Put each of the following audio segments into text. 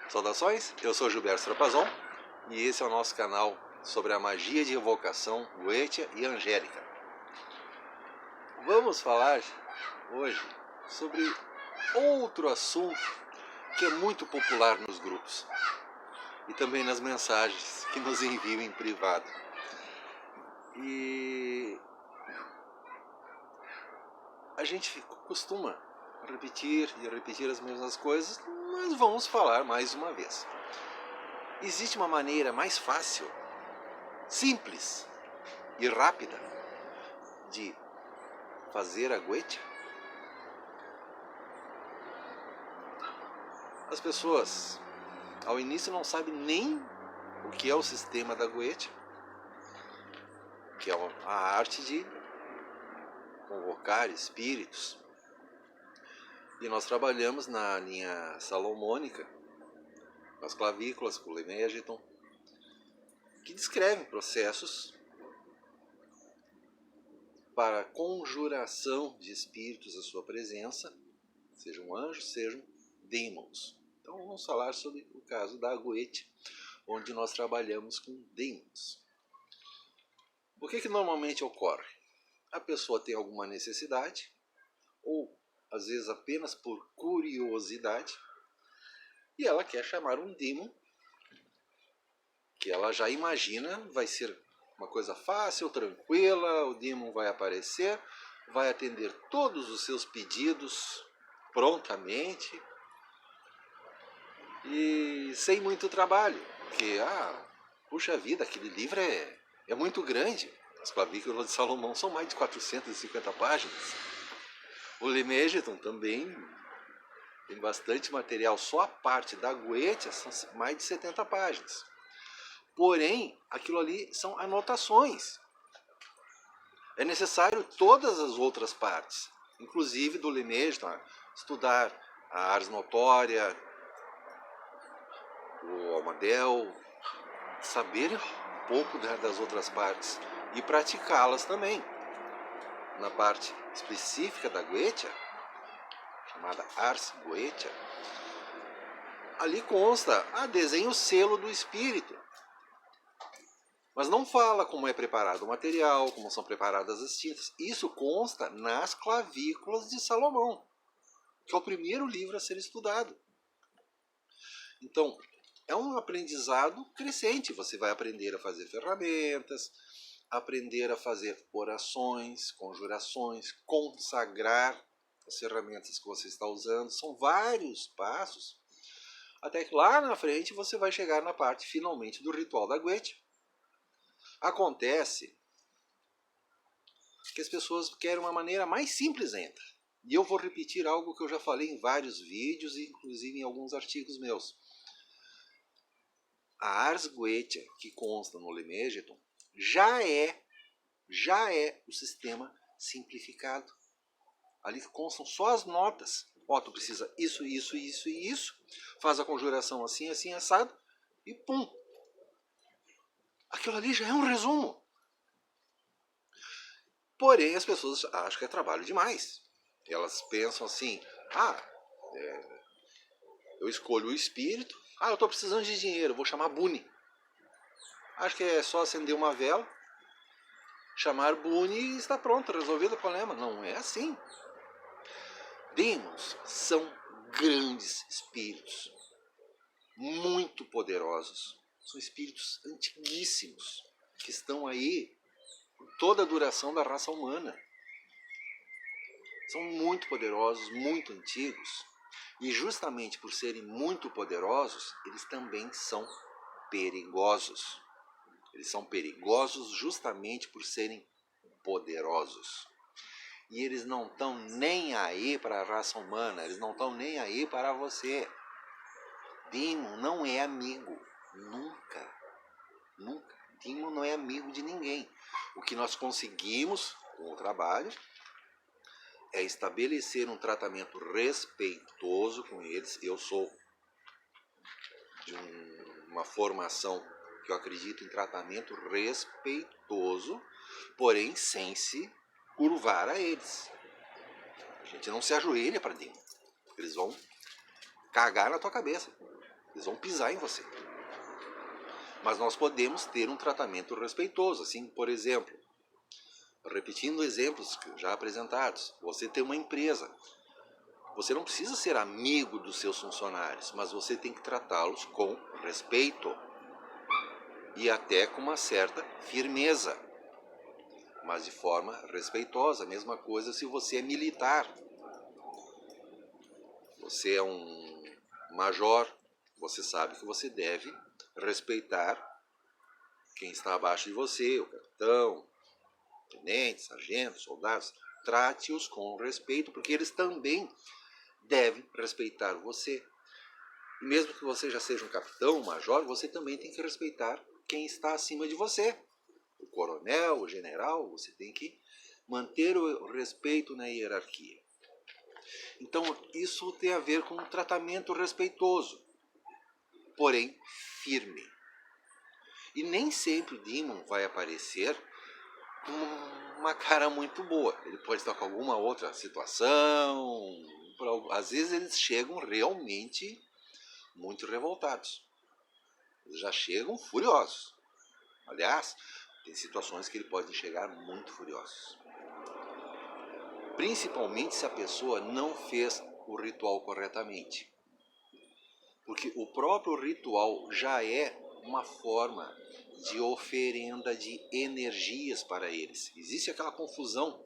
Saudações, eu sou Gilberto Trapazon e esse é o nosso canal sobre a magia de invocação Goetia e Angélica. Vamos falar hoje sobre outro assunto que é muito popular nos grupos e também nas mensagens que nos enviam em privado. E a gente costuma repetir e repetir as mesmas coisas, mas vamos falar mais uma vez. Existe uma maneira mais fácil, simples e rápida de fazer a Goetia? As pessoas ao início não sabem nem o que é o sistema da Goetia, que é a arte de convocar espíritos. E nós trabalhamos na linha salomônica, com as clavículas, com o Lemegeton, que descrevem processos para conjuração de espíritos à sua presença, sejam anjos, sejam demons. Então vamos falar sobre o caso da Goetia, onde nós trabalhamos com demons. O que normalmente ocorre? A pessoa tem alguma necessidade, ou às vezes apenas por curiosidade, e ela quer chamar um demon, que ela já imagina vai ser uma coisa fácil, tranquila, o demon vai aparecer, vai atender todos os seus pedidos prontamente e sem muito trabalho, porque, puxa vida, aquele livro é muito grande. As clavículas de Salomão são mais de 450 páginas. O Lemegeton também tem bastante material, só a parte da Goetia são mais de 70 páginas. Porém, aquilo ali são anotações. É necessário todas as outras partes, inclusive do Lemegeton, estudar a ars notória, o Almadel, saber um pouco das outras partes e praticá-las também. Na parte específica da Goetia, chamada Ars Goetia, ali consta, desenha o selo do espírito. Mas não fala como é preparado o material, como são preparadas as tintas. Isso consta nas clavículas de Salomão, que é o primeiro livro a ser estudado. Então, é um aprendizado crescente. Você vai aprender a fazer ferramentas, aprender a fazer orações, conjurações, consagrar as ferramentas que você está usando. São vários passos, até que lá na frente você vai chegar na parte finalmente do ritual da Goetia. Acontece que as pessoas querem uma maneira mais simples ainda. E eu vou repetir algo que eu já falei em vários vídeos, inclusive em alguns artigos meus. A Ars Goetia, que consta no Lemegeton, já é o sistema simplificado. Ali constam só as notas. Tu precisa isso, isso, isso e isso. Faz a conjuração assim, assim, assado. E pum. Aquilo ali já é um resumo. Porém, as pessoas acham que é trabalho demais. Elas pensam assim, eu escolho o espírito, eu estou precisando de dinheiro, vou chamar Buni. Acho que é só acender uma vela, chamar Buni e está pronto, resolvido o problema. Não é assim. Demons são grandes espíritos, muito poderosos. São espíritos antiguíssimos, que estão aí por toda a duração da raça humana. São muito poderosos, muito antigos. E justamente por serem muito poderosos, eles também são perigosos. Eles são perigosos justamente por serem poderosos. E eles não estão nem aí para a raça humana, eles não estão nem aí para você. Demon não é amigo, nunca, nunca. Demon não é amigo de ninguém. O que nós conseguimos com o trabalho é estabelecer um tratamento respeitoso com eles. Eu sou de uma formação que eu acredito em tratamento respeitoso, porém sem se curvar a eles. A gente não se ajoelha para demon. Eles vão cagar na tua cabeça. Eles vão pisar em você. Mas nós podemos ter um tratamento respeitoso. Assim, por exemplo, repetindo exemplos já apresentados, você tem uma empresa. Você não precisa ser amigo dos seus funcionários, mas você tem que tratá-los com respeito e até com uma certa firmeza, mas de forma respeitosa. A mesma coisa se você é militar. Você é um major, você sabe que você deve respeitar quem está abaixo de você, o capitão, tenentes, sargentos, soldados. Trate-os com respeito, porque eles também devem respeitar você. E mesmo que você já seja um capitão, um major, você também tem que respeitar quem está acima de você. O coronel, o general, você tem que manter o respeito na hierarquia. Então, isso tem a ver com um tratamento respeitoso, porém firme. E nem sempre o Demon vai aparecer com uma cara muito boa. Ele pode estar com alguma outra situação. Às vezes eles chegam realmente muito revoltados. Eles já chegam furiosos. Aliás, tem situações que ele pode chegar muito furiosos. Principalmente se a pessoa não fez o ritual corretamente. Porque o próprio ritual já é uma forma de oferenda de energias para eles. Existe aquela confusão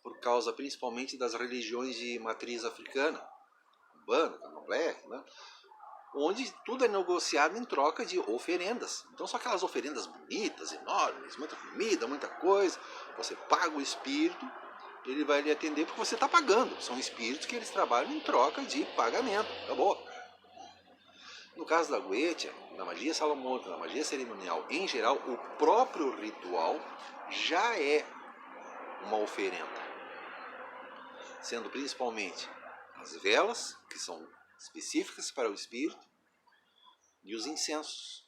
por causa principalmente das religiões de matriz africana, Umbanda, Candomblé, né? Onde tudo é negociado em troca de oferendas. Então são aquelas oferendas bonitas, enormes, muita comida, muita coisa. Você paga o espírito, ele vai lhe atender porque você está pagando. São espíritos que eles trabalham em troca de pagamento. Acabou. No caso da Goetia, na magia salomônica, na magia cerimonial em geral, o próprio ritual já é uma oferenda. Sendo principalmente as velas, que são específicas para o espírito, e os incensos.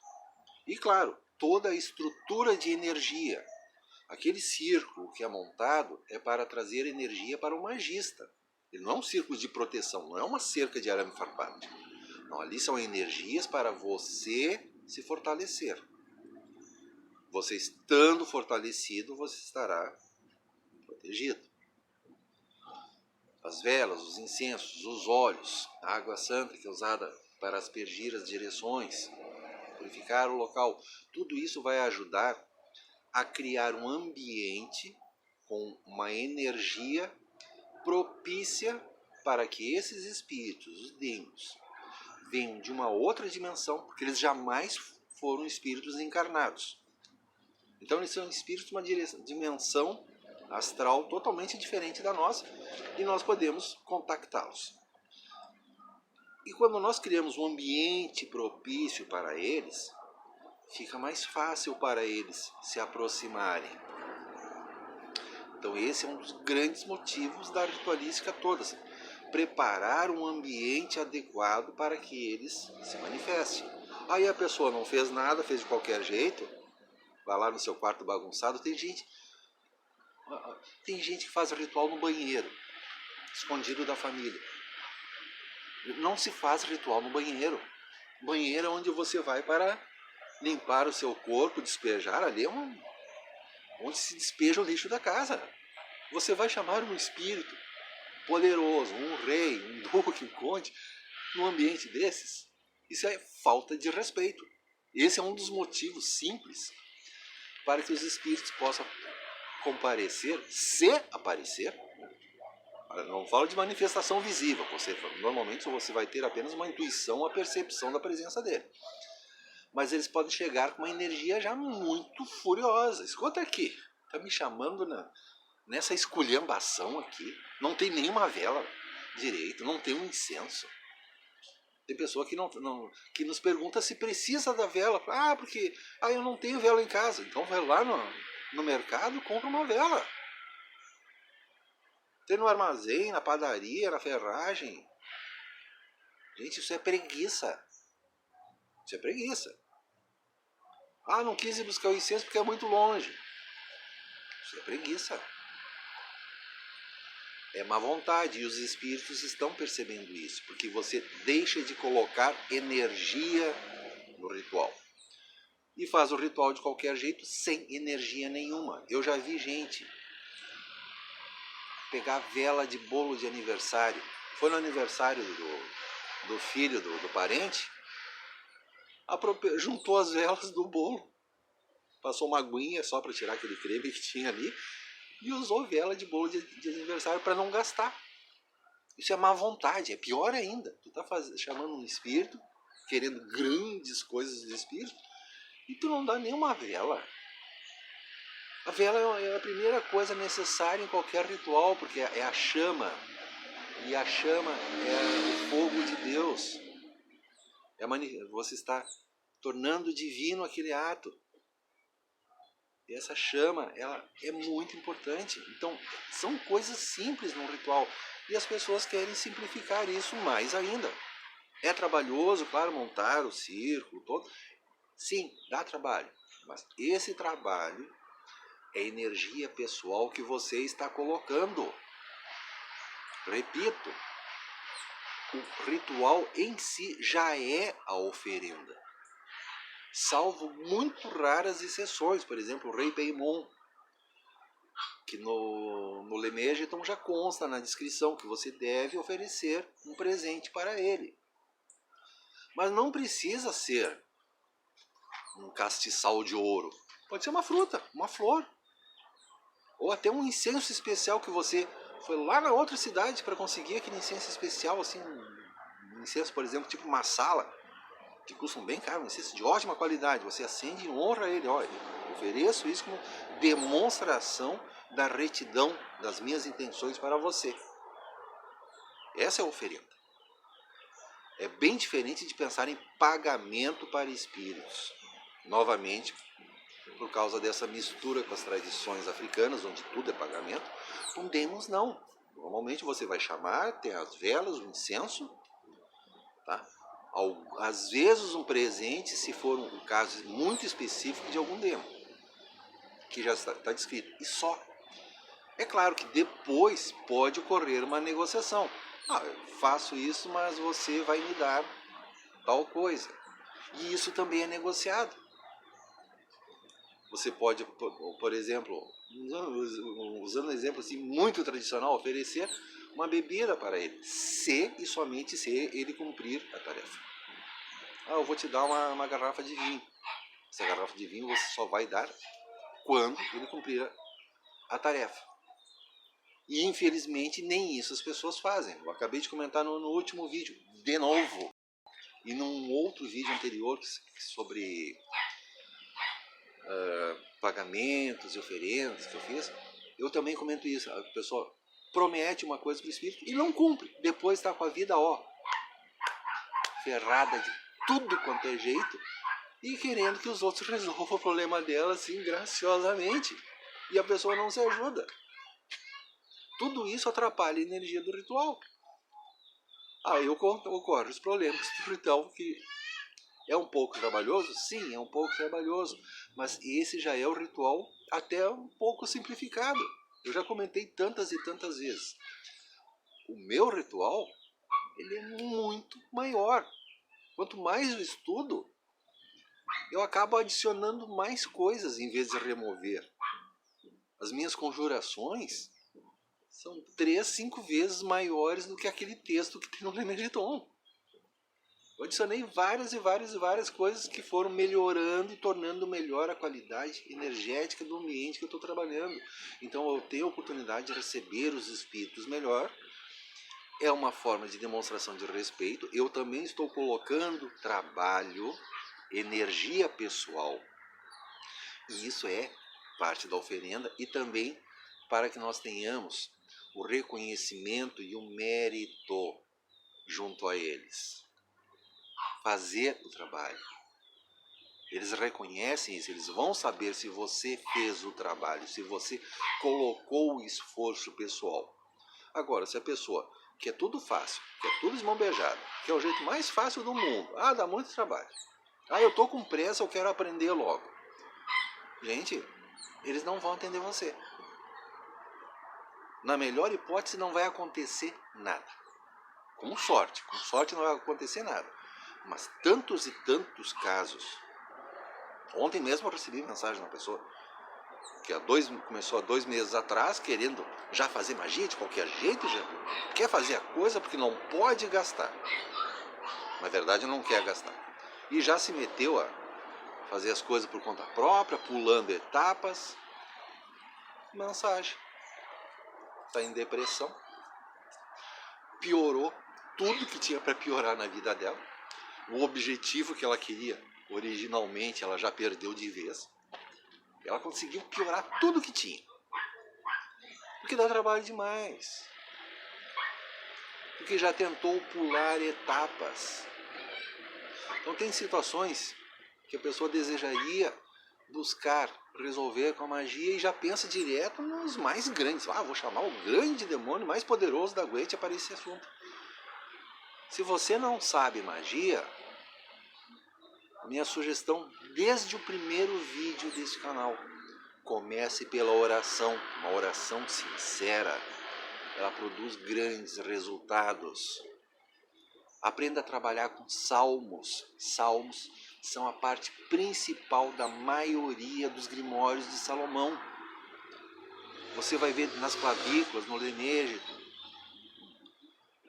E claro, toda a estrutura de energia. Aquele círculo que é montado é para trazer energia para o magista. Ele não é um círculo de proteção, não é uma cerca de arame farpado. Não, ali são energias para você se fortalecer. Você estando fortalecido, você estará protegido. As velas, os incensos, os óleos, a água santa que é usada para aspergir as direções, purificar o local, tudo isso vai ajudar a criar um ambiente com uma energia propícia para que esses espíritos, os demônios, venham de uma outra dimensão, porque eles jamais foram espíritos encarnados. Então eles são espíritos de uma dimensão astral totalmente diferente da nossa e nós podemos contactá-los. E quando nós criamos um ambiente propício para eles, fica mais fácil para eles se aproximarem. Então esse é um dos grandes motivos da ritualística toda. Preparar um ambiente adequado para que eles se manifestem. Aí a pessoa não fez nada, fez de qualquer jeito, vai lá no seu quarto bagunçado. Tem gente que faz ritual no banheiro, escondido da família. Não se faz ritual no banheiro. Banheiro é onde você vai para limpar o seu corpo, despejar. Ali é onde se despeja o lixo da casa. Você vai chamar um espírito poderoso, um rei, um duque, um conde, num ambiente desses? Isso é falta de respeito. Esse é um dos motivos simples para que os espíritos possam comparecer, se aparecer. Não falo de manifestação visível. Normalmente você vai ter apenas uma intuição, uma percepção da presença dele. Mas eles podem chegar com uma energia já muito furiosa. Escuta aqui, tá me chamando nessa esculhambação aqui. Não tem nenhuma vela direito, não tem um incenso. Tem pessoa que nos pergunta se precisa da vela. Ah, porque eu não tenho vela em casa. Então vai lá no mercado e compra uma vela. Tem no armazém, na padaria, na ferragem. Gente, isso é preguiça. Isso é preguiça. Ah, não quis ir buscar o incenso porque é muito longe. Isso é preguiça. É má vontade, e os espíritos estão percebendo isso, porque você deixa de colocar energia no ritual. E faz o ritual de qualquer jeito, sem energia nenhuma. Eu já vi gente pegar vela de bolo de aniversário. Foi no aniversário do filho do parente, juntou as velas do bolo, passou uma aguinha só para tirar aquele creme que tinha ali, e usou vela de bolo de aniversário para não gastar. Isso é má vontade, é pior ainda. Tu tá chamando um espírito, querendo grandes coisas do espírito, e tu não dá nenhuma vela. A vela é a primeira coisa necessária em qualquer ritual, porque é a chama. E a chama é o fogo de Deus. Você está tornando divino aquele ato. E essa chama, ela é muito importante. Então, são coisas simples no ritual. E as pessoas querem simplificar isso mais ainda. É trabalhoso, claro, montar o círculo todo. Sim, dá trabalho. Mas esse trabalho é energia pessoal que você está colocando. Repito, o ritual em si já é a oferenda. Salvo muito raras exceções, por exemplo, o Rei Peimon, que no Lemegeton já consta na descrição que você deve oferecer um presente para ele. Mas não precisa ser um castiçal de ouro. Pode ser uma fruta, uma flor. Ou até um incenso especial que você foi lá na outra cidade para conseguir aquele incenso especial, assim, um incenso, por exemplo, tipo uma sala, que custam bem caro, um incenso de ótima qualidade. Você acende e honra ele. Olha, ofereço isso como demonstração da retidão das minhas intenções para você. Essa é a oferenda. É bem diferente de pensar em pagamento para espíritos. Novamente, por causa dessa mistura com as tradições africanas, onde tudo é pagamento, com demos não. Normalmente você vai chamar, tem as velas, o incenso, tá? Às vezes um presente, se for um caso muito específico de algum demo, que já está descrito, e só. É claro que depois pode ocorrer uma negociação. Eu faço isso, mas você vai me dar tal coisa. E isso também é negociado. Você pode, por exemplo, usando um exemplo assim, muito tradicional, oferecer uma bebida para ele, se e somente se ele cumprir a tarefa. Eu vou te dar uma garrafa de vinho. Essa garrafa de vinho você só vai dar quando ele cumprir a tarefa. E infelizmente nem isso as pessoas fazem. Eu acabei de comentar no último vídeo, de novo, e num outro vídeo anterior sobre pagamentos e oferendas que eu fiz, eu também comento isso. A pessoa promete uma coisa para o espírito e não cumpre. Depois está com a vida, ferrada de tudo quanto é jeito e querendo que os outros resolvam o problema dela assim graciosamente. E a pessoa não se ajuda. Tudo isso atrapalha a energia do ritual. Aí ocorrem os problemas do ritual, que é um pouco trabalhoso? Sim, é um pouco trabalhoso. Mas esse já é o ritual até um pouco simplificado. Eu já comentei tantas e tantas vezes. O meu ritual, ele é muito maior. Quanto mais eu estudo, eu acabo adicionando mais coisas em vez de remover. As minhas conjurações são 3, 5 vezes maiores do que aquele texto que tem no Lemegeton. Eu adicionei várias e várias e várias coisas que foram melhorando e tornando melhor a qualidade energética do ambiente que eu estou trabalhando. Então eu tenho a oportunidade de receber os espíritos melhor. É uma forma de demonstração de respeito. Eu também estou colocando trabalho, energia pessoal. E isso é parte da oferenda e também para que nós tenhamos o reconhecimento e o mérito junto a eles. Fazer o trabalho. Eles reconhecem isso, eles vão saber se você fez o trabalho, se você colocou o esforço pessoal. Agora, se a pessoa quer tudo fácil, quer tudo esmombejado, que é o jeito mais fácil do mundo, dá muito trabalho. Eu estou com pressa, eu quero aprender logo. Gente, eles não vão atender você. Na melhor hipótese não vai acontecer nada. Com sorte não vai acontecer nada. Mas tantos e tantos casos. Ontem mesmo eu recebi mensagem de uma pessoa que começou há 2 meses atrás, querendo já fazer magia de qualquer jeito, já quer fazer a coisa porque não pode gastar. Na verdade não quer gastar. E já se meteu a fazer as coisas por conta própria, pulando etapas. Mensagem. Está em depressão. Piorou tudo que tinha para piorar na vida dela. O objetivo que ela queria originalmente ela já perdeu de vez. Ela conseguiu piorar tudo que tinha. Porque dá trabalho demais. Porque já tentou pular etapas. Então tem situações que a pessoa desejaria buscar resolver com a magia e já pensa direto nos mais grandes. Ah, vou chamar o grande demônio mais poderoso da Goetia para esse assunto. Se você não sabe magia, minha sugestão desde o primeiro vídeo desse canal, comece pela oração, uma oração sincera, ela produz grandes resultados. Aprenda a trabalhar com salmos. Salmos são a parte principal da maioria dos grimórios de Salomão. Você vai ver nas clavículas, no Lenêgito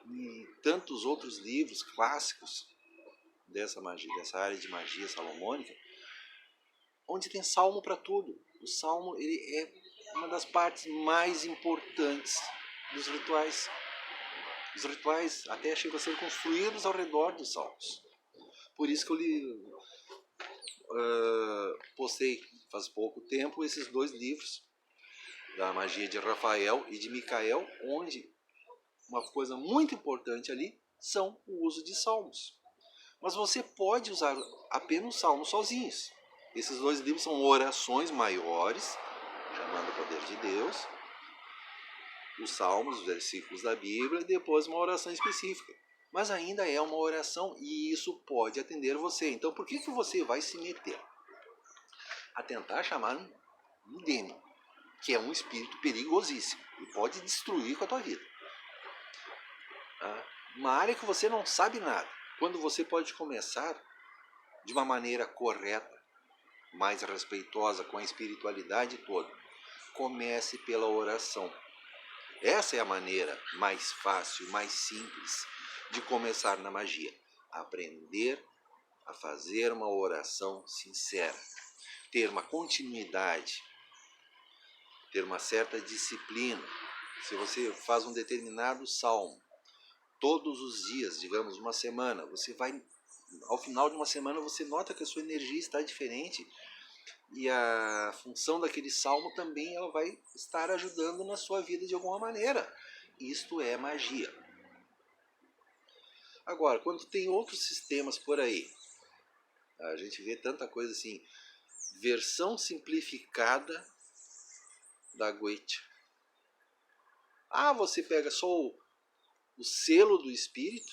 e tantos outros livros clássicos dessa magia, dessa área de magia salomônica, onde tem salmo para tudo. O salmo ele é uma das partes mais importantes dos rituais. Os rituais até chegam a ser construídos ao redor dos salmos. Por isso que eu postei faz pouco tempo esses 2 livros, da magia de Rafael e de Micael, onde uma coisa muito importante ali são o uso de salmos. Mas você pode usar apenas salmos sozinhos. Esses 2 livros são orações maiores, chamando o poder de Deus, os salmos, os versículos da Bíblia, e depois uma oração específica. Mas ainda é uma oração e isso pode atender você. Então por que você vai se meter a tentar chamar um demônio, que é um espírito perigosíssimo e pode destruir com a tua vida? Uma área que você não sabe nada, quando você pode começar de uma maneira correta, mais respeitosa com a espiritualidade toda. Comece pela oração. Essa é a maneira mais fácil, mais simples de começar na magia. Aprender a fazer uma oração sincera, ter uma continuidade, ter uma certa disciplina. Se você faz um determinado salmo todos os dias, digamos uma semana, você vai, ao final de uma semana você nota que a sua energia está diferente e a função daquele salmo também ela vai estar ajudando na sua vida de alguma maneira. Isto é magia. Agora, quando tem outros sistemas por aí, a gente vê tanta coisa assim, versão simplificada da Goetia. Você pega só o selo do espírito,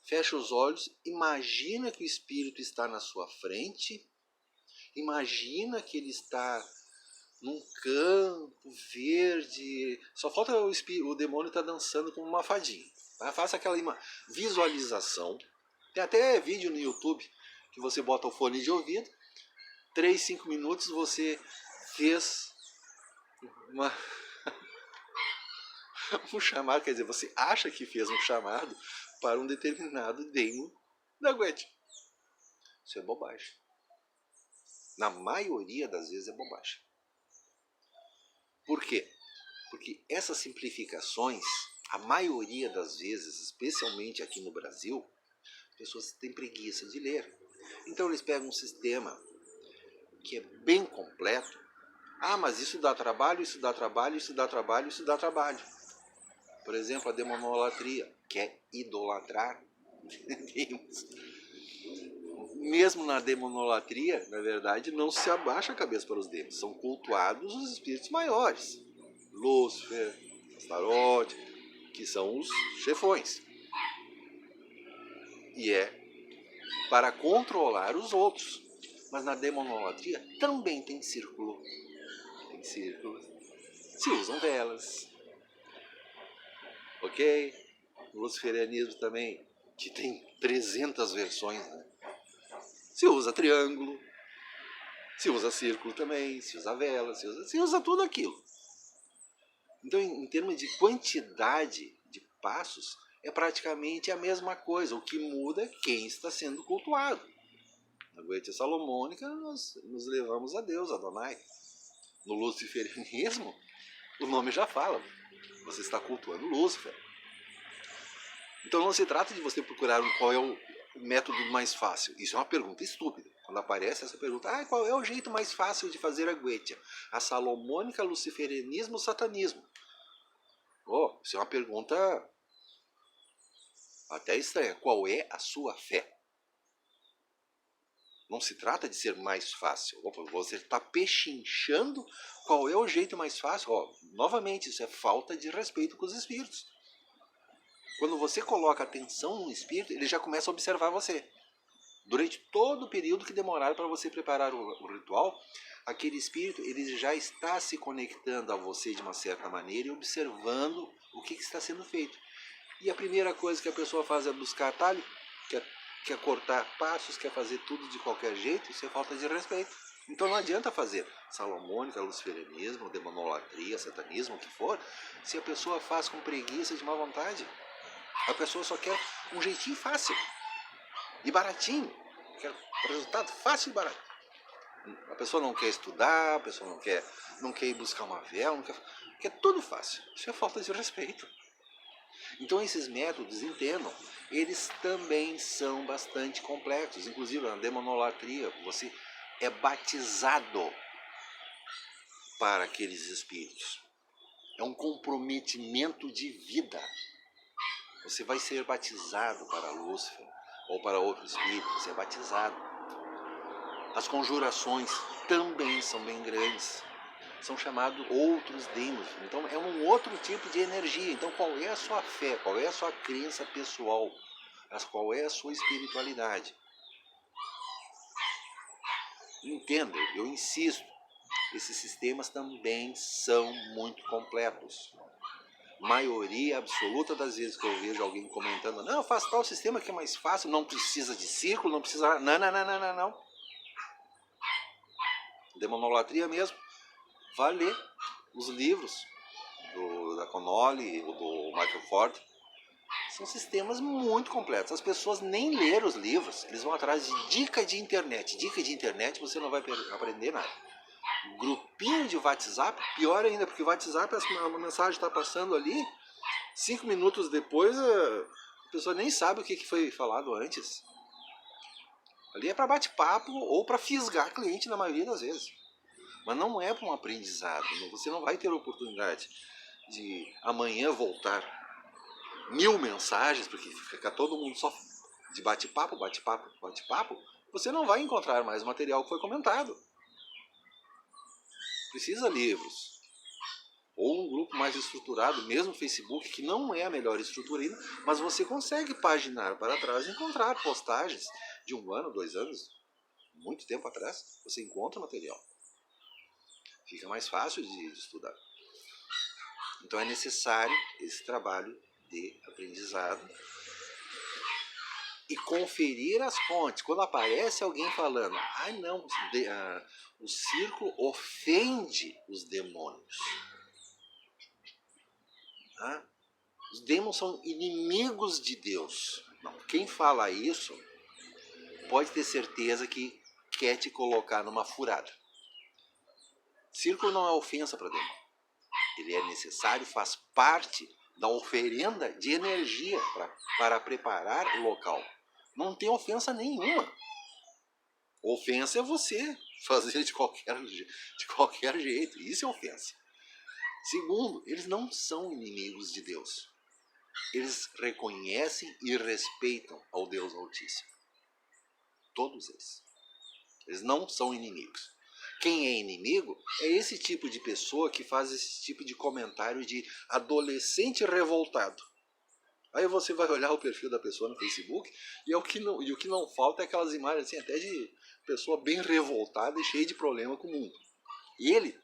fecha os olhos, imagina que o espírito está na sua frente, imagina que ele está num campo verde, só falta o demônio estar dançando como uma fadinha. Faça aquela visualização. Tem até vídeo no YouTube que você bota o fone de ouvido, 3, 5 minutos você fez um chamado, quer dizer, você acha que fez um chamado para um determinado demo da Goetia. Isso é bobagem. Na maioria das vezes é bobagem. Por quê? Porque essas simplificações, a maioria das vezes, especialmente aqui no Brasil, as pessoas têm preguiça de ler. Então eles pegam um sistema que é bem completo. Mas isso dá trabalho, isso dá trabalho, isso dá trabalho, isso dá trabalho. Por exemplo, a demonolatria, que é idolatrar Deus. Mesmo na demonolatria, na verdade, não se abaixa a cabeça para os deuses. São cultuados os espíritos maiores. Lúcifer, Astarote, que são os chefões. E é para controlar os outros. Mas na demonolatria também tem círculo. Tem círculos. se usam velas, ok? O luciferianismo também, que tem 300 versões, né? Se usa triângulo, se usa círculo também, se usa vela, se usa tudo aquilo. Então, em termos de quantidade de passos, é praticamente a mesma coisa. O que muda é quem está sendo cultuado. Na Goetia Salomônica, nós nos levamos a Deus, Adonai. No luciferianismo, o nome já fala. Você está cultuando Lúcifer. Então não se trata de você procurar qual é o método mais fácil. Isso é uma pergunta estúpida. Quando aparece essa pergunta, qual é o jeito mais fácil de fazer a Goetia? A salomônica, luciferianismo, satanismo? Isso é uma pergunta até estranha. Qual é a sua fé? Não se trata de ser mais fácil. Você está pechinchando qual é o jeito mais fácil. Novamente, isso é falta de respeito com os espíritos. Quando você coloca atenção no espírito, ele já começa a observar você. Durante todo o período que demorar para você preparar o ritual, aquele espírito ele já está se conectando a você de uma certa maneira e observando o que está sendo feito. E a primeira coisa que a pessoa faz é buscar atalho, quer cortar passos, quer fazer tudo de qualquer jeito, isso é falta de respeito. Então não adianta fazer salomônica, luciferianismo, demonolatria, satanismo, o que for, se a pessoa faz com preguiça de má vontade. A pessoa só quer um jeitinho fácil e baratinho. Quer resultado fácil e barato. A pessoa não quer estudar, a pessoa não quer ir buscar uma vela, quer tudo fácil. Isso é falta de respeito. Então esses métodos, entendam, eles também são bastante complexos. Inclusive na demonolatria, você é batizado para aqueles espíritos. É um comprometimento de vida. Você vai ser batizado para Lúcifer ou para outro espírito, você é batizado. As conjurações também são bem grandes. São chamados outros demos. Então é um outro tipo de energia. Então qual é a sua fé? Qual é a sua crença pessoal? Qual é a sua espiritualidade? Entenda, eu insisto, esses sistemas também são muito completos. Maioria absoluta das vezes que eu vejo alguém comentando, não, faz tal sistema que é mais fácil, não precisa de círculo, não precisa... Não. Demonolatria mesmo. Vai ler os livros da Connolly ou do Michael Ford. São sistemas muito completos. As pessoas nem leram os livros, eles vão atrás de dica de internet. Dica de internet você não vai aprender nada. Grupinho de WhatsApp, pior ainda, porque o WhatsApp, a mensagem está passando ali, 5 minutos depois a pessoa nem sabe o que foi falado antes. Ali é para bate-papo ou para fisgar cliente na maioria das vezes. Mas não é para um aprendizado. Você não vai ter a oportunidade de amanhã voltar 1000 mensagens, porque fica todo mundo só de bate-papo. Você não vai encontrar mais o material que foi comentado. Precisa livros. Ou um grupo mais estruturado, mesmo no Facebook, que não é a melhor estrutura ainda, mas você consegue paginar para trás e encontrar postagens de 1 ano, 2 anos, muito tempo atrás, você encontra material. Fica mais fácil de estudar. Então é necessário esse trabalho de aprendizado e conferir as fontes. Quando aparece alguém falando, não, o círculo ofende os demônios. Os demônios são inimigos de Deus. Não, quem fala isso pode ter certeza que quer te colocar numa furada. Círculo não é ofensa para demônio. Ele é necessário, faz parte da oferenda de energia para preparar o local. Não tem ofensa nenhuma. Ofensa é você fazer de qualquer jeito. Isso é ofensa. Segundo, eles não são inimigos de Deus. Eles reconhecem e respeitam ao Deus Altíssimo. Todos eles. Eles não são inimigos. Quem é inimigo é esse tipo de pessoa que faz esse tipo de comentário de adolescente revoltado. Aí você vai olhar o perfil da pessoa no Facebook e o que não falta é aquelas imagens assim, até de pessoa bem revoltada e cheia de problema com o mundo. E ele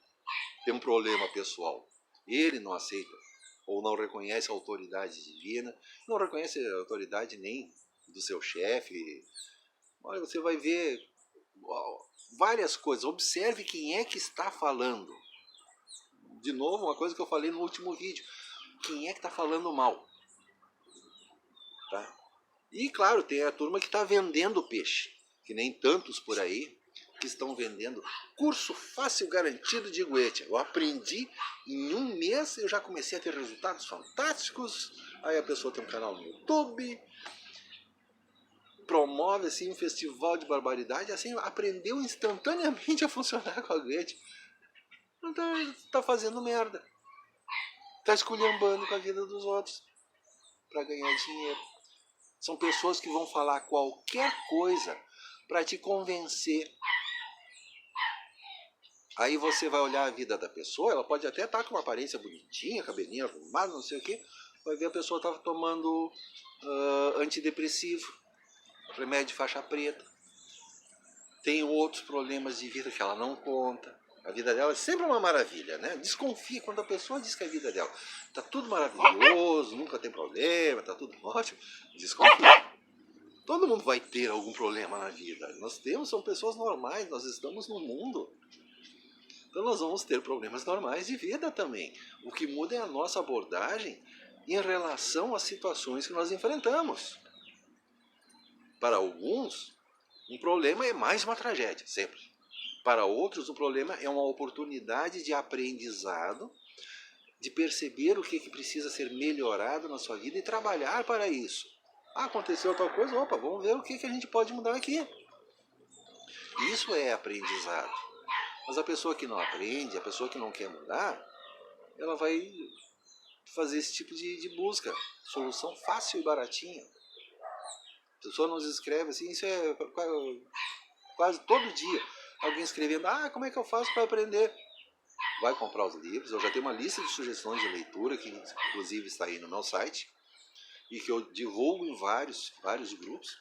tem um problema pessoal. Ele não aceita ou não reconhece a autoridade divina, não reconhece a autoridade nem do seu chefe. Olha, você vai ver várias coisas. Observe quem é que está falando. De novo, uma coisa que eu falei no último vídeo. Quem é que está falando mal? Tá? E claro, tem a turma que está vendendo peixe, que nem tantos por aí, que estão vendendo curso fácil garantido de Goethe. Eu aprendi em um mês, eu já comecei a ter resultados fantásticos. Aí a pessoa tem um canal no YouTube, promove assim um festival de barbaridade, assim aprendeu instantaneamente a funcionar com a Goethe. Então está fazendo merda, está esculhambando com a vida dos outros para ganhar dinheiro. São pessoas que vão falar qualquer coisa para te convencer. Aí você vai olhar a vida da pessoa, ela pode até estar com uma aparência bonitinha, cabelinho arrumado, não sei o que, vai ver a pessoa está tomando antidepressivo, remédio de faixa preta, tem outros problemas de vida que ela não conta. A vida dela é sempre uma maravilha, né? Desconfia quando a pessoa diz que a vida dela está tudo maravilhoso, nunca tem problema, está tudo ótimo. Desconfia. Todo mundo vai ter algum problema na vida. Nós são pessoas normais, nós estamos no mundo. Então nós vamos ter problemas normais de vida também. O que muda é a nossa abordagem em relação às situações que nós enfrentamos. Para alguns, um problema é mais uma tragédia, sempre. Para outros, o problema é uma oportunidade de aprendizado, de perceber o que precisa ser melhorado na sua vida e trabalhar para isso. Aconteceu tal coisa, opa, vamos ver o que a gente pode mudar aqui. Isso é aprendizado. Mas a pessoa que não aprende, a pessoa que não quer mudar, ela vai fazer esse tipo de busca. Solução fácil e baratinha. A pessoa nos escreve assim, isso é quase todo dia. Alguém escrevendo, como é que eu faço para aprender? Vai comprar os livros. Eu já tenho uma lista de sugestões de leitura, que inclusive está aí no meu site, e que eu divulgo em vários grupos,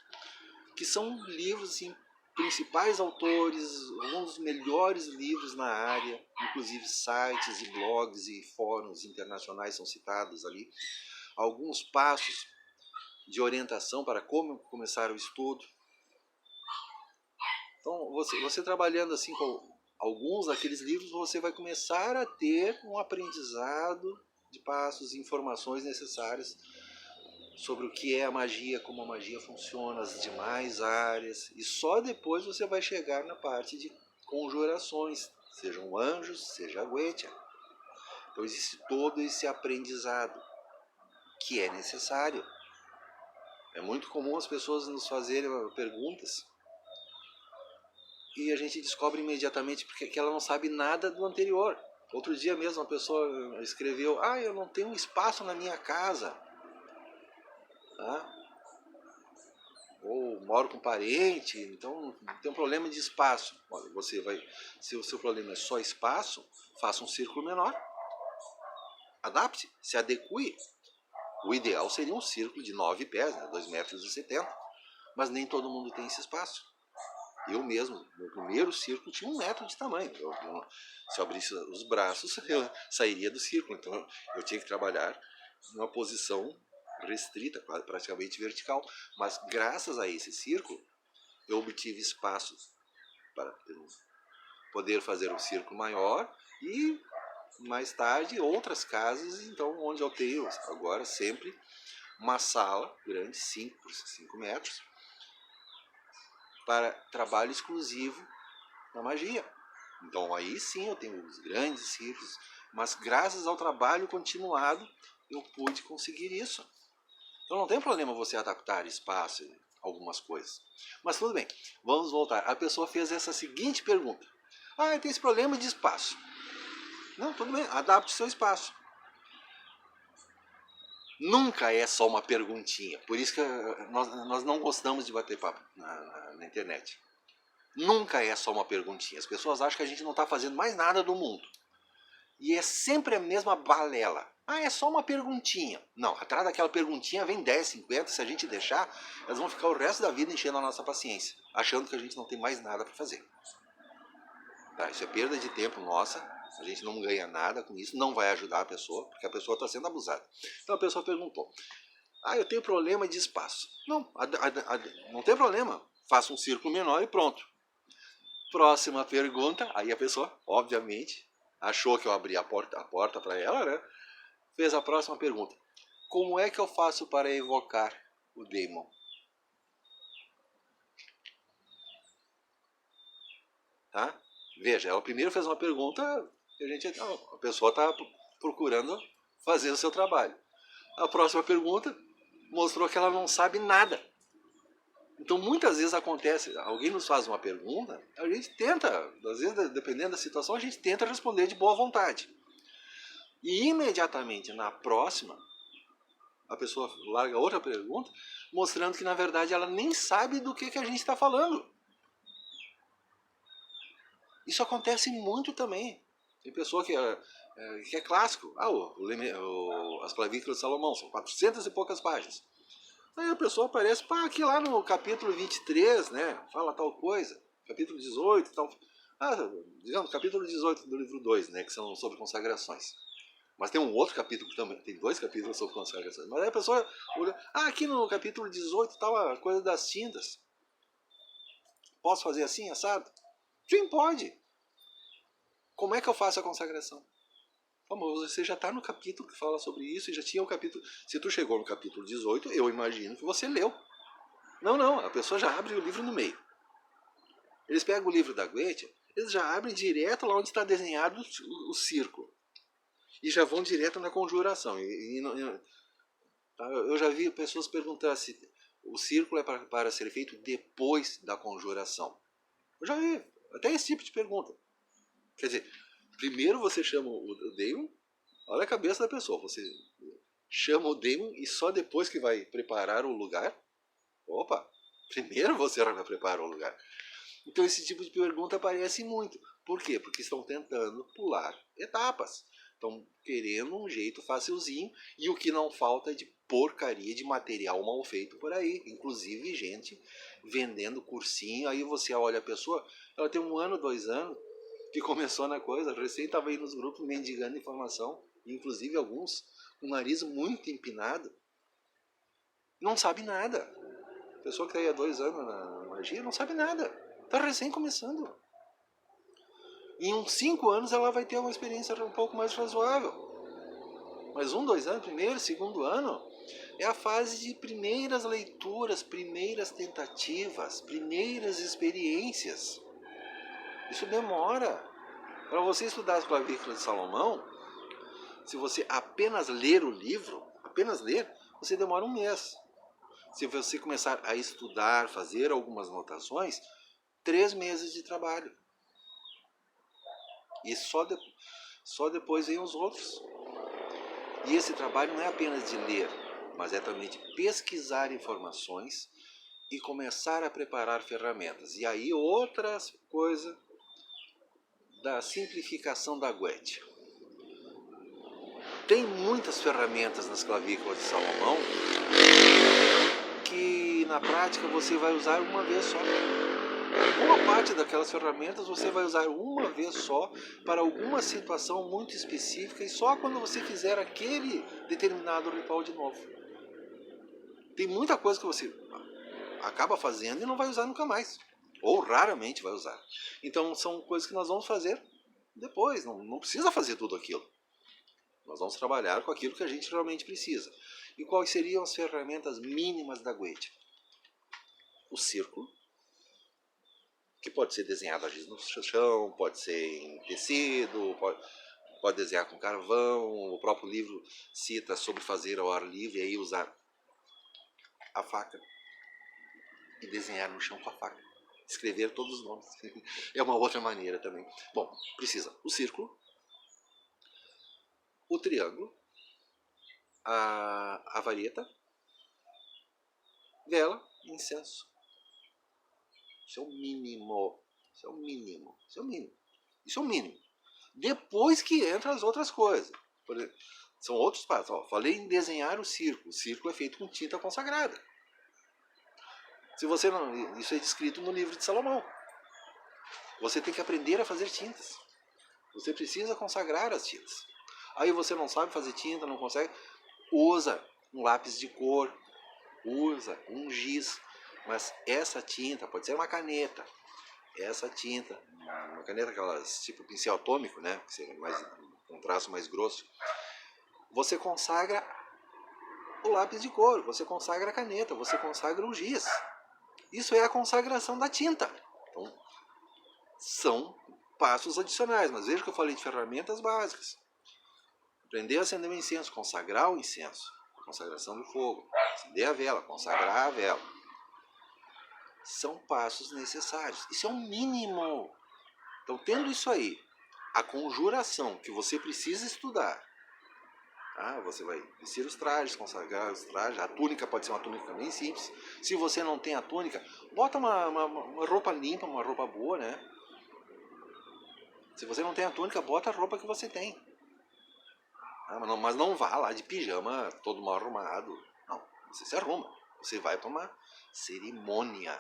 que são livros assim, principais autores, alguns dos melhores livros na área, inclusive sites e blogs e fóruns internacionais são citados ali. Alguns passos de orientação para como começar o estudo. Então, você trabalhando assim com alguns daqueles livros, você vai começar a ter um aprendizado de passos e informações necessárias sobre o que é a magia, como a magia funciona, as demais áreas, e só depois você vai chegar na parte de conjurações, sejam anjos, seja a Goetia. Então existe todo esse aprendizado que é necessário. É muito comum as pessoas nos fazerem perguntas e a gente descobre imediatamente porque ela não sabe nada do anterior. Outro dia mesmo uma pessoa escreveu, eu não tenho espaço na minha casa. Ou moro com parente, então tem um problema de espaço. Olha, se o seu problema é só espaço, faça um círculo menor. Adapte, se adeque. O ideal seria um círculo de 9 pés, 2,70 metros, mas nem todo mundo tem esse espaço. Eu mesmo, no primeiro círculo, tinha 1 metro de tamanho. Se eu abrisse os braços, eu sairia do círculo. Então eu tinha que trabalhar numa posição restrita, praticamente vertical. Mas graças a esse círculo, eu obtive espaço para poder fazer um círculo maior e mais tarde outras casas, então onde eu tenho agora sempre uma sala grande, 5 por 5 metros, para trabalho exclusivo na magia. Então aí sim eu tenho os grandes círculos, mas graças ao trabalho continuado eu pude conseguir isso. Então não tem problema você adaptar espaço e algumas coisas. Mas tudo bem, vamos voltar. A pessoa fez essa seguinte pergunta. Tem esse problema de espaço. Não, tudo bem, adapte o seu espaço. Nunca é só uma perguntinha. Por isso que nós não gostamos de bater papo na internet. Nunca é só uma perguntinha. As pessoas acham que a gente não está fazendo mais nada do mundo. E é sempre a mesma balela. É só uma perguntinha. Não, atrás daquela perguntinha vem 10, 50. Se a gente deixar, elas vão ficar o resto da vida enchendo a nossa paciência, achando que a gente não tem mais nada para fazer. Isso é perda de tempo nossa A gente não ganha nada com isso, não vai ajudar a pessoa, porque a pessoa está sendo abusada. Então a pessoa perguntou, eu tenho problema de espaço. Não, não tem problema, faça um círculo menor e pronto. Próxima pergunta, aí a pessoa, obviamente, achou que eu abri a porta para ela, né? Fez a próxima pergunta. Como é que eu faço para evocar o Daemon? Tá? Veja, ela primeiro fez uma pergunta, a pessoa está procurando fazer o seu trabalho. A próxima pergunta mostrou que ela não sabe nada. Então muitas vezes acontece, alguém nos faz uma pergunta, a gente tenta, às vezes dependendo da situação, a gente tenta responder de boa vontade. E imediatamente na próxima, a pessoa larga outra pergunta, mostrando que na verdade ela nem sabe do que a gente está falando. Isso acontece muito também. Tem pessoa que é clássico. As clavículas de Salomão, são 400 e poucas páginas. Aí a pessoa aparece, aqui lá no capítulo 23, né, fala tal coisa. Capítulo 18, tal. Digamos, capítulo 18 do livro 2, né, que são sobre consagrações. Mas tem um outro capítulo também, tem 2 capítulos sobre consagrações. Mas aí a pessoa olha, aqui no capítulo 18 tal a coisa das tintas. Posso fazer assim, assado? Sim, pode. Como é que eu faço a consagração? Você já está no capítulo que fala sobre isso e já tinha o capítulo. Se tu chegou no capítulo 18, eu imagino que você leu. Não, a pessoa já abre o livro no meio. Eles pegam o livro da Goethe, eles já abrem direto lá onde está desenhado o círculo. E já vão direto na conjuração. Eu já vi pessoas perguntando se o círculo é para ser feito depois da conjuração. Eu já vi até esse tipo de pergunta. Quer dizer, primeiro você chama o Daemon, olha a cabeça da pessoa, você chama o Daemon e só depois que vai preparar o lugar? Opa, primeiro você vai preparar o lugar. Então esse tipo de pergunta aparece muito. Por quê? Porque estão tentando pular etapas. Estão querendo um jeito facilzinho e o que não falta é de porcaria de material mal feito por aí. Inclusive gente vendendo cursinho. Aí você olha a pessoa, ela tem 1 ano, 2 anos que começou na coisa, recém estava aí nos grupos mendigando informação, inclusive alguns com o nariz muito empinado. Não sabe nada. A pessoa que está aí há 2 anos na magia não sabe nada. Está recém começando. Em uns 5 anos ela vai ter uma experiência um pouco mais razoável. Mas 1, 2 anos, primeiro, segundo ano, é a fase de primeiras leituras, primeiras tentativas, primeiras experiências. Isso demora. Para você estudar as clavículas de Salomão, se você apenas ler o livro, apenas ler, você demora 1 mês. Se você começar a estudar, fazer algumas anotações, 3 meses de trabalho. E só depois vem os outros. E esse trabalho não é apenas de ler, mas é também de pesquisar informações e começar a preparar ferramentas. E aí outra coisa da simplificação da Goethe. Tem muitas ferramentas nas clavículas de Salomão que na prática você vai usar uma vez só. Boa parte daquelas ferramentas você vai usar uma vez só para alguma situação muito específica e só quando você fizer aquele determinado ritual de novo. Tem muita coisa que você acaba fazendo e não vai usar nunca mais. Ou raramente vai usar. Então são coisas que nós vamos fazer depois. Não precisa fazer tudo aquilo. Nós vamos trabalhar com aquilo que a gente realmente precisa. E quais seriam as ferramentas mínimas da Goethe? O círculo, que pode ser desenhado no chão, pode ser em tecido, pode desenhar com carvão. O próprio livro cita sobre fazer ao ar livre e aí usar a faca e desenhar no chão com a faca. Escrever todos os nomes. É uma outra maneira também. Bom, precisa o círculo, o triângulo, a vareta, vela e incenso. Isso é o mínimo. Isso é o mínimo. Isso é o mínimo. Isso é o mínimo. Depois que entram as outras coisas. Por exemplo, são outros passos. Falei em desenhar o círculo. O círculo é feito com tinta consagrada. Se você não, isso é descrito no livro de Salomão. Você tem que aprender a fazer tintas. Você precisa consagrar as tintas. Aí você não sabe fazer tinta, não consegue, usa um lápis de cor, usa um giz, mas essa tinta pode ser uma caneta. Essa tinta, uma caneta aquelas tipo pincel atômico, né, que seria mais um traço mais grosso. Você consagra o lápis de cor, você consagra a caneta, você consagra o giz. Isso é a consagração da tinta. Então, são passos adicionais, mas veja que eu falei de ferramentas básicas. Aprender a acender o incenso, consagrar o incenso, consagração do fogo, acender a vela, consagrar a vela. São passos necessários. Isso é o mínimo. Então, tendo isso aí, a conjuração que você precisa estudar, você vai vestir os trajes, consagrar os trajes. A túnica pode ser uma túnica bem simples. Se você não tem a túnica, bota uma roupa limpa, uma roupa boa, né? Se você não tem a túnica, bota a roupa que você tem. Mas não vá lá de pijama, todo mal arrumado. Não, você se arruma. Você vai para uma cerimônia.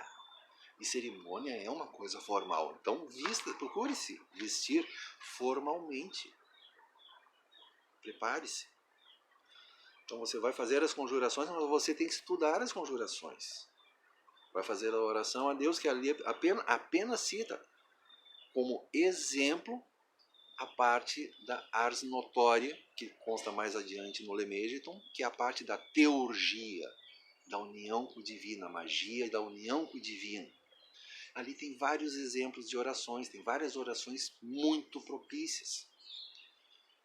E cerimônia é uma coisa formal. Então, procure-se vestir formalmente. Prepare-se. Então você vai fazer as conjurações, mas você tem que estudar as conjurações. Vai fazer a oração a Deus, que ali apenas cita como exemplo a parte da ars notória, que consta mais adiante no Lemegeton, que é a parte da teurgia, da união com o divino, a magia da união com o divino. Ali tem vários exemplos de orações, tem várias orações muito propícias,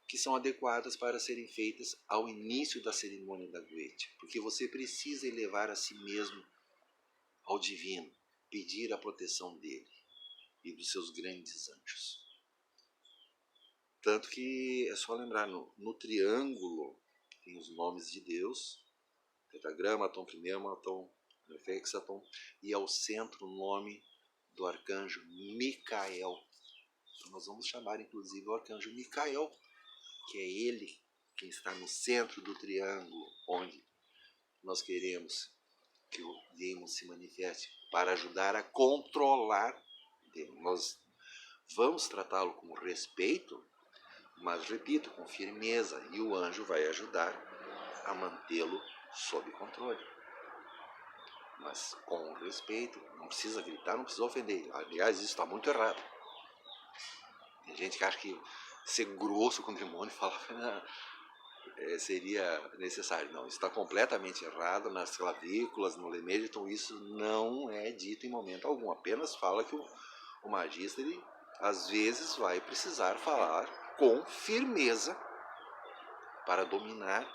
que são adequadas para serem feitas ao início da cerimônia da Guetia, porque você precisa elevar a si mesmo ao divino, pedir a proteção dele e dos seus grandes anjos. Tanto que é só lembrar, no triângulo tem os nomes de Deus, tetragramaton, primermaton, hexaton, e ao centro o nome do arcanjo Micael. Então nós vamos chamar inclusive o arcanjo Micael, que é ele quem está no centro do triângulo, onde nós queremos que o demo se manifeste para ajudar a controlar o demo. Nós vamos tratá-lo com respeito, mas, repito, com firmeza, e o anjo vai ajudar a mantê-lo sob controle. Mas com respeito, não precisa gritar, não precisa ofender. Aliás, isso está muito errado. Tem gente que acha que ser grosso com o demônio seria necessário. Não, isso está completamente errado. Nas clavículas, no Lemegeton, isso não é dito em momento algum. Apenas fala que o magista, ele, às vezes, vai precisar falar com firmeza para dominar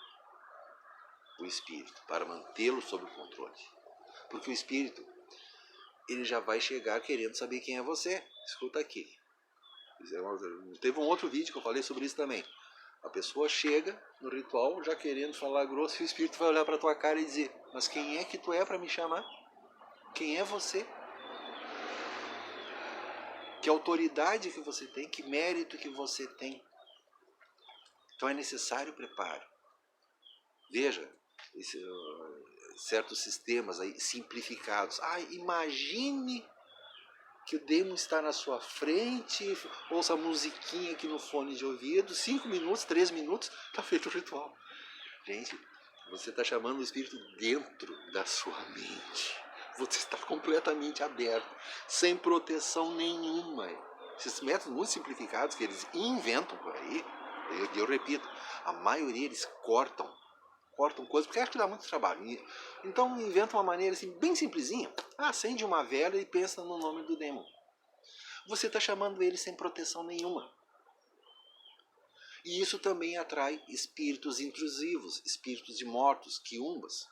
o espírito, para mantê-lo sob controle. Porque o espírito, ele já vai chegar querendo saber quem é você. Escuta aqui. Teve um outro vídeo que eu falei sobre isso também. A pessoa chega no ritual já querendo falar grosso e o espírito vai olhar para tua cara e dizer: mas quem é que tu é para me chamar? Quem é você? Que autoridade que você tem? Que mérito que você tem? Então é necessário preparo. Veja, certos sistemas aí simplificados. Imagine que o demo está na sua frente, ouça a musiquinha aqui no fone de ouvido, 5 minutos, 3 minutos, está feito o ritual. Gente, você está chamando o espírito dentro da sua mente. Você está completamente aberto, sem proteção nenhuma. Esses métodos muito simplificados que eles inventam por aí, eu repito, a maioria eles cortam coisas, porque acho que dá muito trabalho. Então inventa uma maneira assim, bem simplesinha. Acende uma vela e pensa no nome do demônio. Você está chamando ele sem proteção nenhuma. E isso também atrai espíritos intrusivos, espíritos de mortos, quiumbas.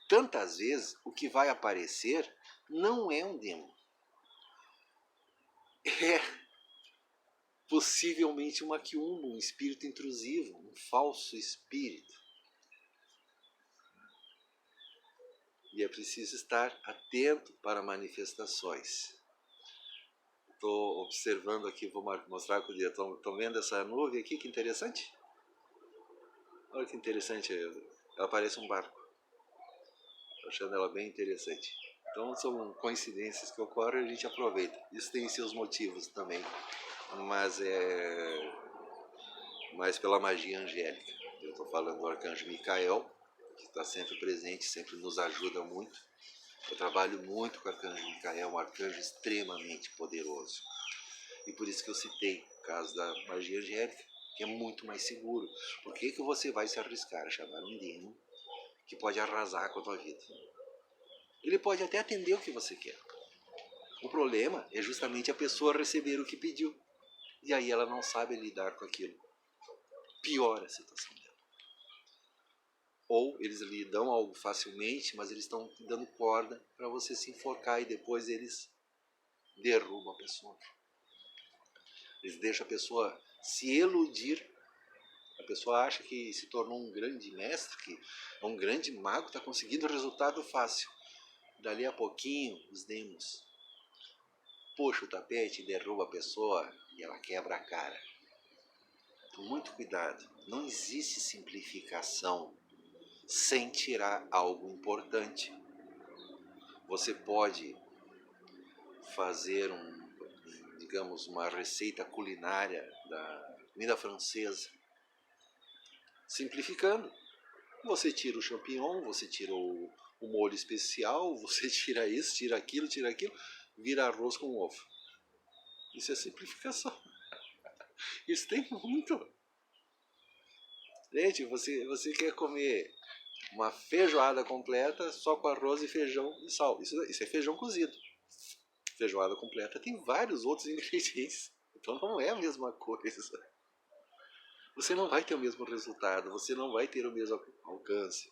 Tantas vezes o que vai aparecer não é um demônio. É possivelmente uma quiumba, um espírito intrusivo, um falso espírito. E é preciso estar atento para manifestações. Estou observando aqui, vou mostrar com o dia. Estão vendo essa nuvem aqui? Que interessante. Olha que interessante. Ela parece um barco. Estou achando ela bem interessante. Então são coincidências que ocorrem e a gente aproveita. Isso tem seus motivos também. mas é mais pela magia angélica. Eu estou falando do arcanjo Micael, que está sempre presente, sempre nos ajuda muito. Eu trabalho muito com o arcanjo Micael, um arcanjo extremamente poderoso. E por isso que eu citei o caso da magia angélica, que é muito mais seguro. Por que você vai se arriscar a chamar um demônio que pode arrasar com a tua vida? Ele pode até atender o que você quer. O problema é justamente a pessoa receber o que pediu. E aí ela não sabe lidar com aquilo. Piora a situação dela. Ou eles lhe dão algo facilmente, mas eles estão dando corda para você se enforcar e depois eles derrubam a pessoa. Eles deixam a pessoa se iludir. A pessoa acha que se tornou um grande mestre, que é um grande mago, está conseguindo resultado fácil. Dali a pouquinho, os demos puxa o tapete e derruba a pessoa e ela quebra a cara. Então, muito cuidado. Não existe simplificação sem tirar algo importante. Você pode fazer digamos, uma receita culinária da comida francesa, simplificando. Você tira o champignon, você tira o molho especial, você tira isso, tira aquilo, vira arroz com ovo. Isso é simplificação. Isso tem muito. Gente, você quer comer uma feijoada completa só com arroz e feijão e sal. Isso é feijão cozido. Feijoada completa tem vários outros ingredientes. Então não é a mesma coisa. Você não vai ter o mesmo resultado, você não vai ter o mesmo alcance.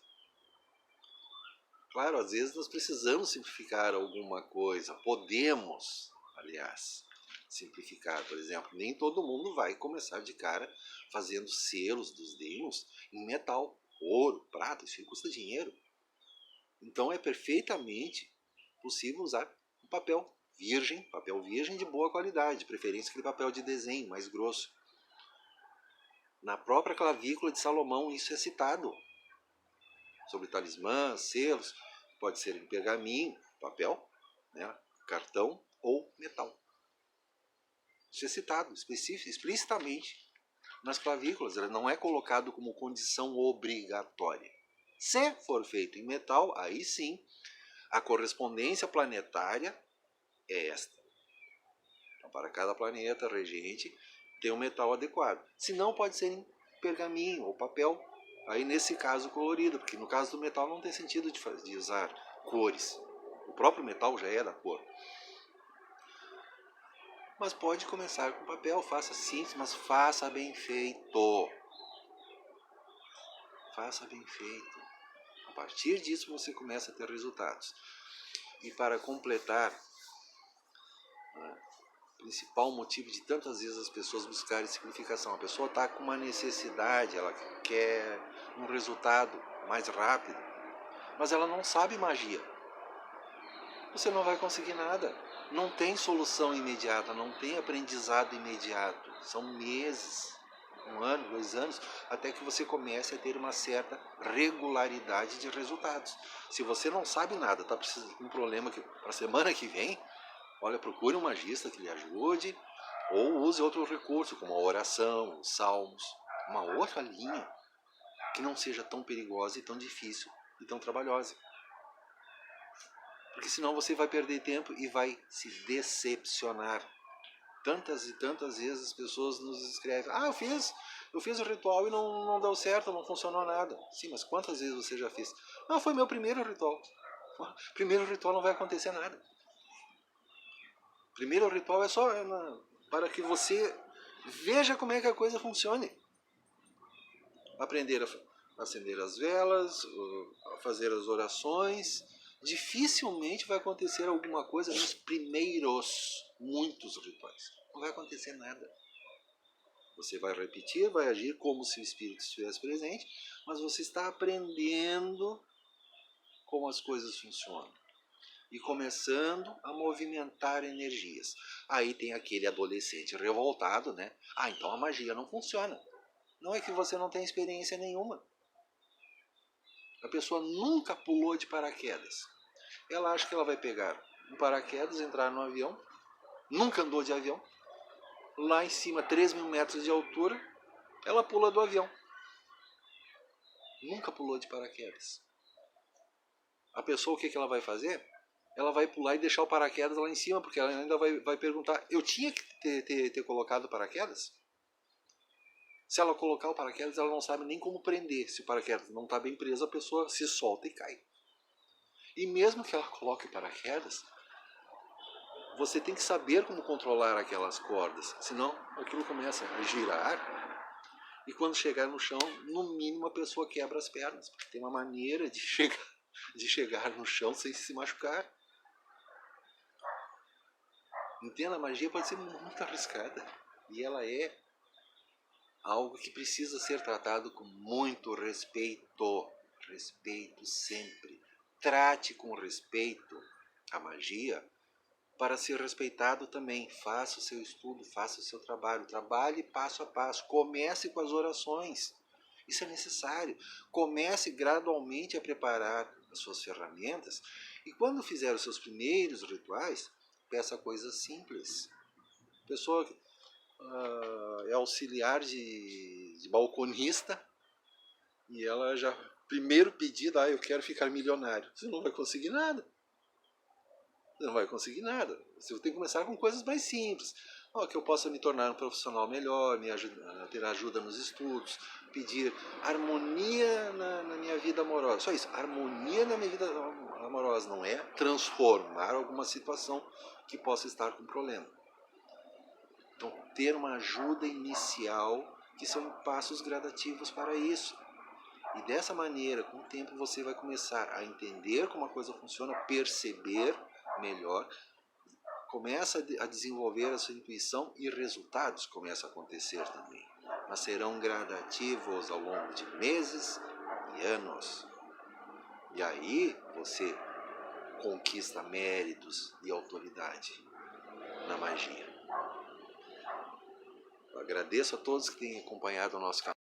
Claro, às vezes nós precisamos simplificar alguma coisa. Podemos, aliás, simplificar. Por exemplo, nem todo mundo vai começar de cara fazendo selos dos demos em metal, ouro, prata, isso custa dinheiro. Então é perfeitamente possível usar um papel virgem de boa qualidade, de preferência aquele papel de desenho mais grosso. Na própria clavícula de Salomão isso é citado. Sobre talismãs, selos, pode ser em pergaminho, papel, né, cartão ou metal. Isso é citado explicitamente nas clavículas, ele não é colocado como condição obrigatória. Se for feito em metal, aí sim, a correspondência planetária é esta. Então, para cada planeta regente, tem um metal adequado. Se não, pode ser em pergaminho ou papel, aí nesse caso colorido, porque no caso do metal não tem sentido de usar cores. O próprio metal já é da cor. Mas pode começar com papel, faça simples, mas faça bem feito. Faça bem feito. A partir disso você começa a ter resultados. E para completar, o principal motivo de tantas vezes as pessoas buscarem simplificação, a pessoa está com uma necessidade, ela quer um resultado mais rápido, mas ela não sabe magia. Você não vai conseguir nada. Não tem solução imediata, não tem aprendizado imediato. São meses, 1 ano, 2 anos, até que você comece a ter uma certa regularidade de resultados. Se você não sabe nada, está precisando de um problema para a semana que vem, olha, procure um magista que lhe ajude, ou use outro recurso, como a oração, os salmos, uma outra linha que não seja tão perigosa e tão difícil e tão trabalhosa. Porque senão você vai perder tempo e vai se decepcionar. Tantas e tantas vezes as pessoas nos escrevem: ah, eu fiz o ritual e não deu certo, não funcionou nada. Sim, mas quantas vezes você já fez? Não, foi meu primeiro ritual. Primeiro ritual não vai acontecer nada. Primeiro ritual é só para que você veja como é que a coisa funcione. Aprender a acender as velas, a fazer as orações. Dificilmente vai acontecer alguma coisa nos primeiros muitos rituais. Não vai acontecer nada. Você vai repetir, vai agir como se o espírito estivesse presente, mas você está aprendendo como as coisas funcionam e começando a movimentar energias. Aí tem aquele adolescente revoltado, né? Ah, então a magia não funciona. Não é que você não tem experiência nenhuma. A pessoa nunca pulou de paraquedas. Ela acha que ela vai pegar um paraquedas, entrar no avião, nunca andou de avião, lá em cima, 3.000 metros de altura, ela pula do avião. Nunca pulou de paraquedas. A pessoa, o que ela vai fazer? Ela vai pular e deixar o paraquedas lá em cima, porque ela ainda vai perguntar, eu tinha que ter colocado o paraquedas? Se ela colocar o paraquedas, ela não sabe nem como prender. Se o paraquedas não está bem preso, a pessoa se solta e cai. E mesmo que ela coloque o paraquedas, você tem que saber como controlar aquelas cordas, senão aquilo começa a girar e quando chegar no chão, no mínimo a pessoa quebra as pernas, porque tem uma maneira de chegar no chão sem se machucar. Entenda, a magia pode ser muito arriscada e ela é algo que precisa ser tratado com muito respeito. Respeito sempre. Trate com respeito a magia para ser respeitado também. Faça o seu estudo, faça o seu trabalho. Trabalhe passo a passo. Comece com as orações. Isso é necessário. Comece gradualmente a preparar as suas ferramentas e quando fizer os seus primeiros rituais, peça coisas simples. A pessoa é auxiliar de balconista e ela já, primeiro pedido, eu quero ficar milionário. Você não vai conseguir nada. Você não vai conseguir nada. Você tem que começar com coisas mais simples. Que eu possa me tornar um profissional melhor, ter ajuda nos estudos, pedir harmonia na minha vida amorosa. Só isso, harmonia na minha vida amorosa, não é transformar alguma situação que possa estar com problema. Então, ter uma ajuda inicial, que são passos gradativos para isso. E dessa maneira, com o tempo, você vai começar a entender como a coisa funciona, perceber melhor, começa a desenvolver a sua intuição e resultados começam a acontecer também. Mas serão gradativos ao longo de meses e anos. E aí você conquista méritos e autoridade na magia. Eu agradeço a todos que têm acompanhado o nosso canal.